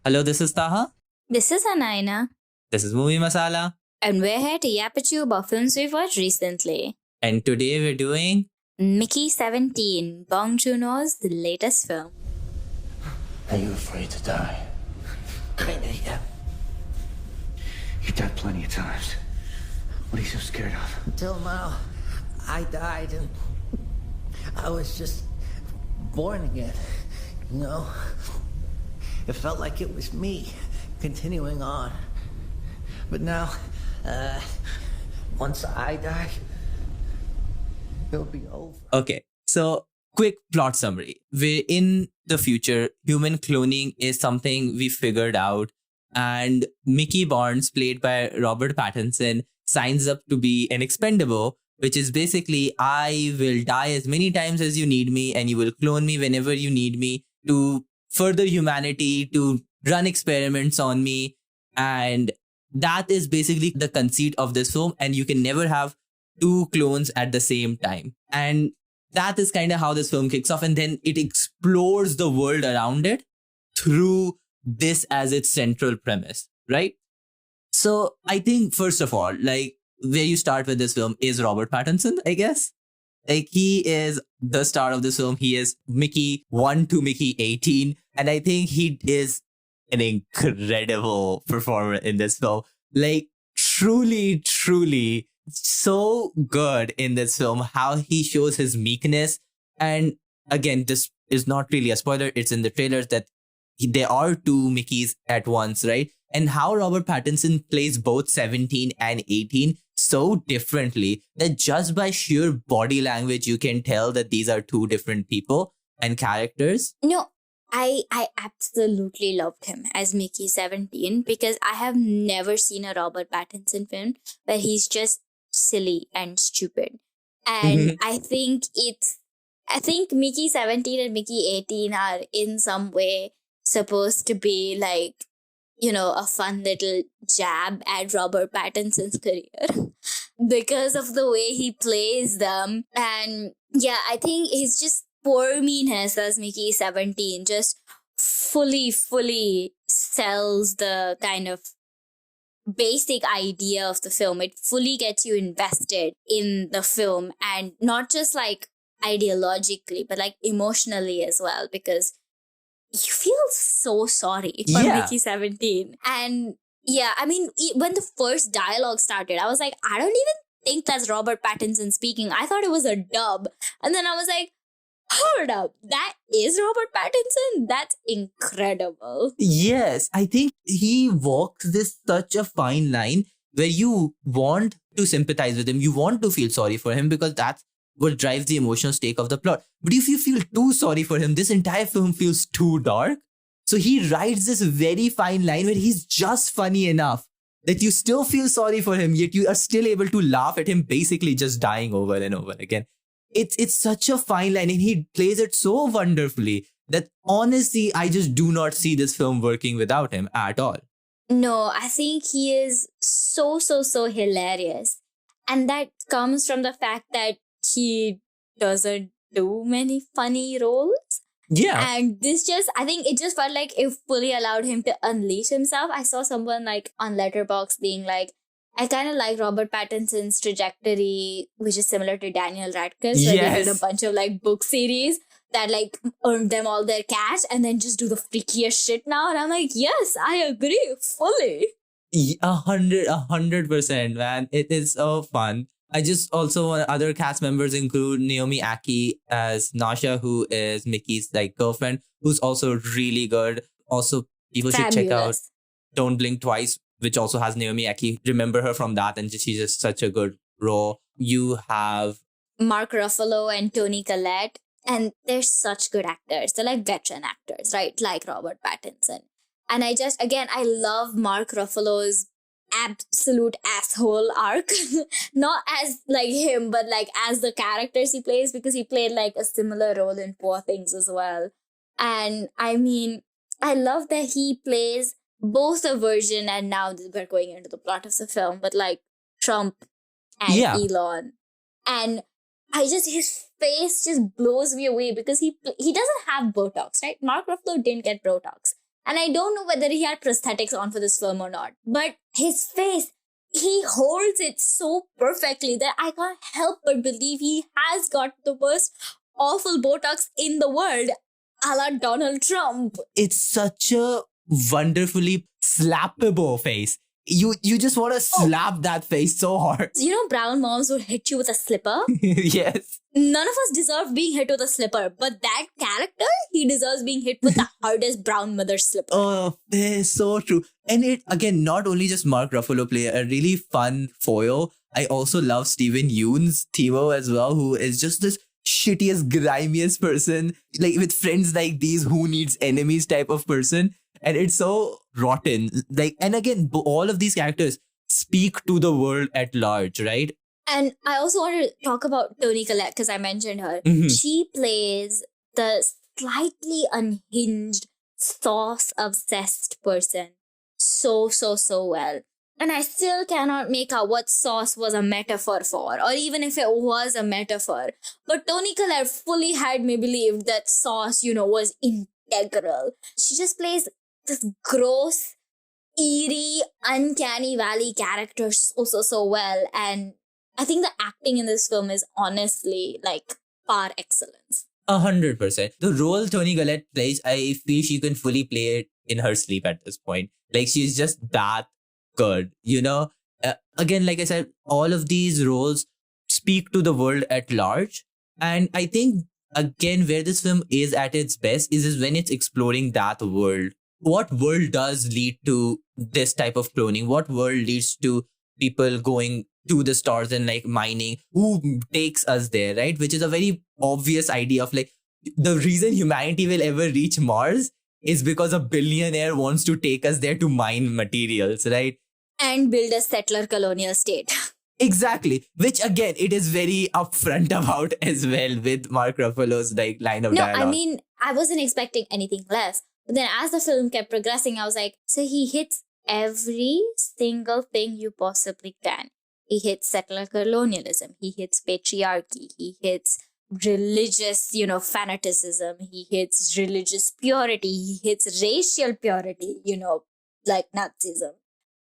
Hello, this is Taha. This is Anaina, This is Movie Masala. and we're here to yap at you about films we've watched recently. And today we're doing. Mickey 17, Bong Joon Ho's latest film. Are you afraid to die? Kinda, yeah. You've died plenty of times. What are you so scared of? Until now, I died and I was just born again. You know? It felt like it was me continuing on. But now, once I die, it'll be over. Okay, so quick plot summary. We're in the future. Human cloning is something we figured out. And Mickey Barnes, played by Robert Pattinson, signs up to be an expendable, which is basically, I will die as many times as you need me, and you will clone me whenever you need me to further humanity, to run experiments on me. And that is basically the conceit of this film. And you can never have two clones at the same time. And that is kind of how this film kicks off. And then it explores the world around it through this as its central premise, right? So I think, first of all, like, where you start with this film is Robert Pattinson, I guess. Like, he is the star of this film. He is Mickey 1 to Mickey 18. And I think he is an incredible performer in this film. Like, truly so good in this film, how he shows his meekness. And again, this is not really a spoiler. It's in the trailers that there are two Mickeys at once, right? And how Robert Pattinson plays both 17 and 18 so differently that just by sheer body language, you can tell that these are two different people and characters. No, I absolutely loved him as Mickey 17 because I have never seen a Robert Pattinson film where he's just silly and stupid. And I think Mickey 17 and Mickey 18 are in some way supposed to be like, you know, a fun little jab at Robert Pattinson's career because of the way he plays them. And yeah, I think he's just poor meanness as Mickey 17 just fully sells the kind of basic idea of the film. It fully gets you invested in the film, and not just like ideologically, but like emotionally as well, because you feel so sorry for Mickey 17. And yeah, I mean, when the first dialogue started, I was like, I don't even think that's Robert Pattinson speaking. I thought it was a dub. And then I was like, hold up, that is Robert Pattinson? That's incredible. Yes, I think he walks this such a fine line where you want to sympathize with him. You want to feel sorry for him because that's what drives the emotional stake of the plot. But if you feel too sorry for him, this entire film feels too dark. So he rides this very fine line where he's just funny enough that you still feel sorry for him, yet you are still able to laugh at him basically just dying over and over again. It's such a fine line, and he plays it so wonderfully that honestly, I just do not see this film working without him at all. No, I think he is so hilarious. And that comes from the fact that he doesn't do many funny roles. Yeah. And this just, I think it just felt like it fully allowed him to unleash himself. I saw someone like on Letterboxd being like, I kind of like Robert Pattinson's trajectory, which is similar to Daniel Radcliffe. Where they did a bunch of like book series that like earned them all their cash and then just do the freakiest shit now. And I'm like, yes, I agree fully. 100%, man. It is so fun. I just also want other cast members include Naomi Aki as Nasha, who is Mickey's like girlfriend, who's also really good. Also, people should check out Don't Blink Twice, which also has Naomi Aki. Remember her from that, and she's just such a good role. You have Mark Ruffalo and Toni Collette, and they're such good actors. They're like veteran actors, right? Like Robert Pattinson. And I love Mark Ruffalo's absolute asshole arc. Not as like him, but like as the characters he plays, because he played like a similar role in Poor Things as well. And I mean, I love that he plays both a version, and now we're going into the plot of the film, but like Trump and Elon. And his face just blows me away because he doesn't have Botox, right? Mark Ruffalo didn't get Botox. And I don't know whether he had prosthetics on for this film or not, but his face, he holds it so perfectly that I can't help but believe he has got the most awful Botox in the world, a la Donald Trump. It's such a wonderfully slappable face. You just want to slap that face so hard. You know, brown moms would hit you with a slipper. Yes. None of us deserve being hit with a slipper, but that character, he deserves being hit with the hardest brown mother slipper. Oh, it's so true. And it, again, not only just Mark Ruffalo play a really fun foil, I also love Steven Yeun's Timo as well, who is just this shittiest, grimiest person, like with friends like these, who needs enemies type of person. And it's so rotten. Like, and again, all of these characters speak to the world at large, right? And I also want to talk about Toni Collette because I mentioned her. Mhm. She plays the slightly unhinged, sauce-obsessed person so well. And I still cannot make out what sauce was a metaphor for, or even if it was a metaphor. But Toni Collette fully had me believe that sauce, was integral. She just plays this gross, eerie, uncanny valley character so well. And I think the acting in this film is honestly like par excellence. 100%. The role Toni Collette plays, I feel she can fully play it in her sleep at this point. Like, she's just that good, Again, like I said, all of these roles speak to the world at large. And I think, again, where this film is at its best is when it's exploring that world. What world does lead to this type of cloning? What world leads to people going to the stars and like mining? Who takes us there, right? Which is a very obvious idea of like, the reason humanity will ever reach Mars is because a billionaire wants to take us there to mine materials, right? And build a settler colonial state. Exactly. Which again, it is very upfront about as well with Mark Ruffalo's like line of No, dialogue. I mean, I wasn't expecting anything less. But then as the film kept progressing, I was like, so he hits every single thing you possibly can. He hits settler colonialism. He hits patriarchy. He hits religious, fanaticism. He hits religious purity. He hits racial purity, like Nazism.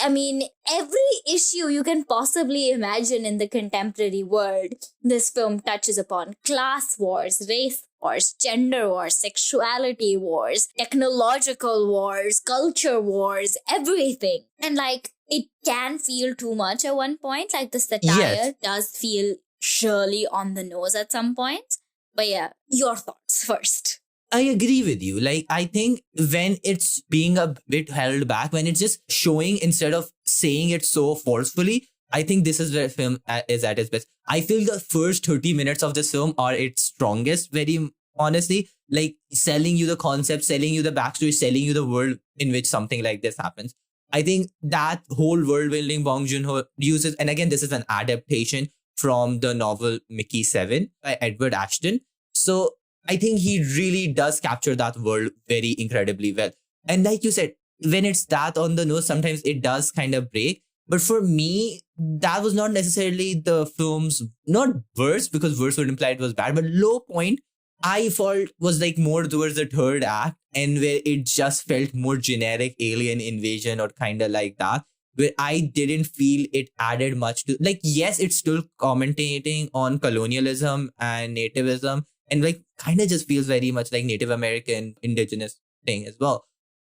I mean, every issue you can possibly imagine in the contemporary world, this film touches upon. Class wars, race wars, gender wars, sexuality wars, technological wars, culture wars, everything. And like, it can feel too much at one point. Like the satire does feel surely on the nose at some point. But yeah, your thoughts first. I agree with you. Like, I think when it's being a bit held back, when it's just showing instead of saying it so forcefully, I think this is where the film is at its best. I feel the first 30 minutes of this film are its strongest, very honestly. Like, selling you the concept, selling you the backstory, selling you the world in which something like this happens. I think that whole world building Bong Joon Ho uses, and again, this is an adaptation from the novel Mickey 7 by Edward Ashton. So I think he really does capture that world very incredibly well. And like you said, when it's that on the nose, sometimes it does kind of break. But for me, that was not necessarily the film's, not worst, because worst would imply it was bad, but low point, I felt was like more towards the third act, and where it just felt more generic alien invasion or kind of like that, where I didn't feel it added much to, like, yes, it's still commentating on colonialism and nativism, and like kind of just feels very much like Native American indigenous thing as well.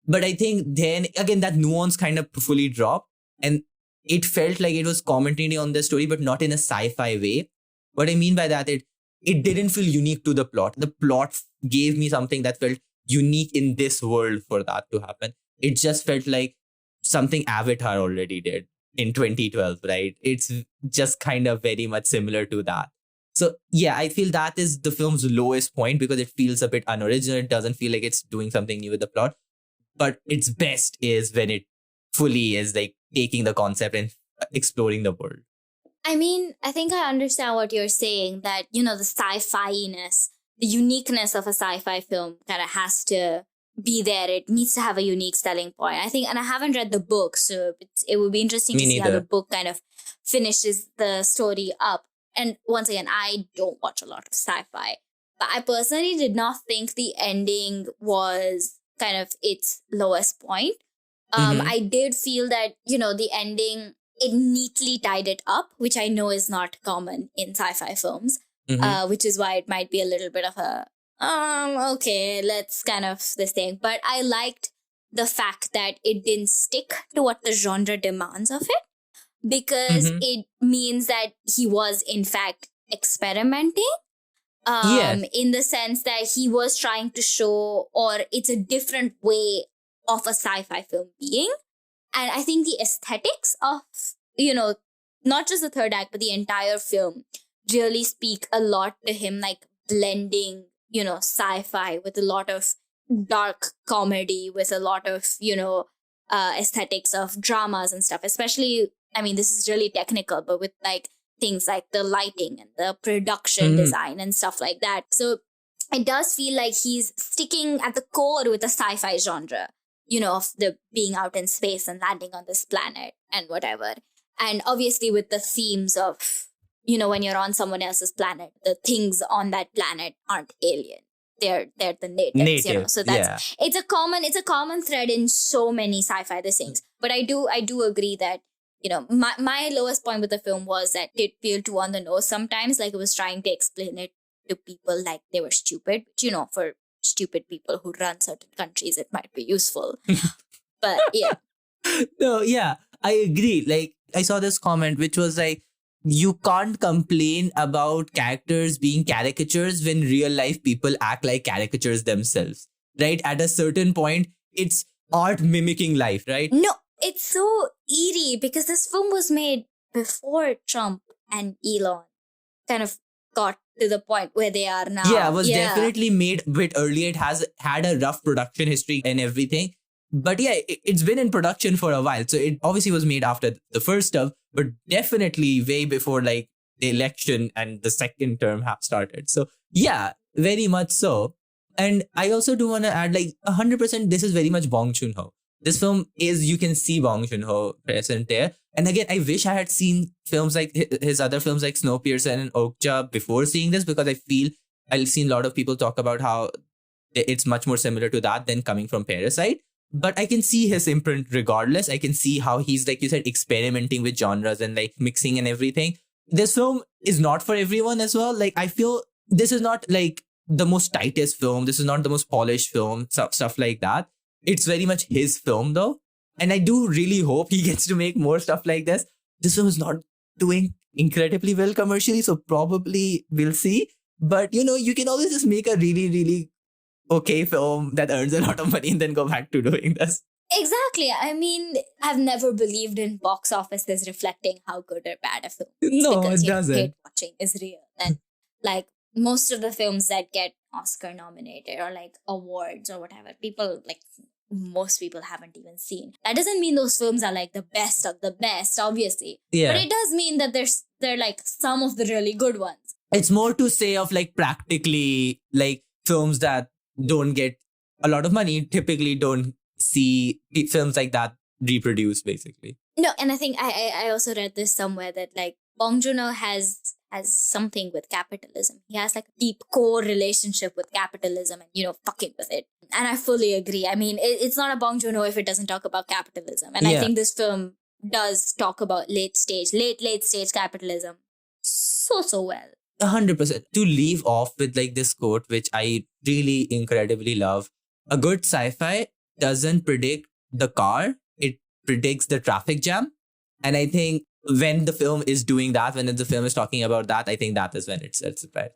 But I think then again, that nuance kind of fully dropped, and it felt like it was commentating on the story, but not in a sci-fi way. What I mean by that, it didn't feel unique to the plot. The plot gave me something that felt unique in this world for that to happen. It just felt like something Avatar already did in 2012, right? It's just kind of very much similar to that. So yeah, I feel that is the film's lowest point because it feels a bit unoriginal. It doesn't feel like it's doing something new with the plot. But its best is when it fully is like taking the concept and exploring the world. I mean, I think I understand what you're saying, that, the sci-fi-ness, the uniqueness of a sci-fi film kind of has to be there. It needs to have a unique selling point. I think, and I haven't read the book, so it would be interesting to see how the book kind of finishes the story up. And once again, I don't watch a lot of sci-fi, but I personally did not think the ending was kind of its lowest point. I did feel that, the ending, it neatly tied it up, which I know is not common in sci-fi films, which is why it might be a little bit of a, okay, let's kind of this thing. But I liked the fact that it didn't stick to what the genre demands of it, because it means that he was, in fact, experimenting. In the sense that he was trying to show, or it's a different way of a sci-fi film being. And I think the aesthetics of, not just the third act, but the entire film really speak a lot to him, like blending, sci-fi with a lot of dark comedy, with a lot of, aesthetics of dramas and stuff. Especially, I mean, this is really technical, but with like things like the lighting and the production design and stuff like that. So it does feel like he's sticking at the core with the sci-fi genre, of the being out in space and landing on this planet and whatever. And obviously with the themes of, when you're on someone else's planet, the things on that planet aren't alien. They're the natives. So that's it's a common thread in so many sci-fi things. But I do agree that, my lowest point with the film was that it felt too on the nose sometimes, like it was trying to explain it to people like they were stupid. Which, for stupid people who run certain countries, it might be useful. But yeah. No, yeah, I agree. Like, I saw this comment which was like, you can't complain about characters being caricatures when real life people act like caricatures themselves, right? At a certain point, it's art mimicking life, right? No, it's so eerie because this film was made before Trump and Elon kind of got to the point where they are now. Yeah, it was definitely made a bit earlier. It has had a rough production history and everything. But yeah, it's been in production for a while. So it obviously was made after the first stuff, but definitely way before like the election and the second term have started. So yeah, very much so. And I also do want to add, like, 100%, this is very much Bong Joon Ho. This film is, you can see Bong Joon Ho present there. And again, I wish I had seen films like his other films like Snowpiercer and Okja before seeing this, because I feel I've seen a lot of people talk about how it's much more similar to that than coming from Parasite. But I can see his imprint regardless. I can see how he's, like you said, experimenting with genres and like mixing and everything. This film is not for everyone as well. Like, I feel this is not like the most tightest film. This is not the most polished film, stuff like that. It's very much his film though. And I do really hope he gets to make more stuff like this. This film is not doing incredibly well commercially, so probably we'll see. But, you can always just make a really, really okay film that earns a lot of money and then go back to doing this. Exactly. I mean, I've never believed in box office as reflecting how good or bad a film is. No, because it doesn't. Hate watching is real. And like most of the films that get Oscar nominated or like awards or whatever, most people haven't even seen. That doesn't mean those films are like the best of the best, obviously. Yeah. But it does mean that they're like some of the really good ones. It's more to say of like practically like films that don't get a lot of money, typically don't see films like that reproduced, basically. No, and I think I also read this somewhere that like Bong Joon Ho has something with capitalism. He has like a deep core relationship with capitalism and, fucking with it. And I fully agree. I mean, it's not a Bong Joon Ho if it doesn't talk about capitalism. And I think this film does talk about late stage capitalism so well. 100%. To leave off with like this quote, which I really incredibly love. A good sci-fi doesn't predict the car. It predicts the traffic jam. And I think when the film is doing that, when the film is talking about that, I think that is when it's right.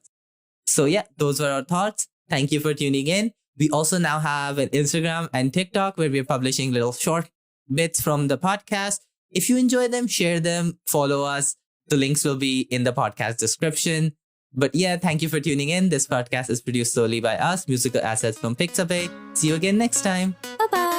So yeah, those were our thoughts. Thank you for tuning in. We also now have an Instagram and TikTok where we're publishing little short bits from the podcast. If you enjoy them, share them, follow us. The links will be in the podcast description. But yeah, thank you for tuning in. This podcast is produced solely by us, musical assets from Pixabay. See you again next time. Bye-bye.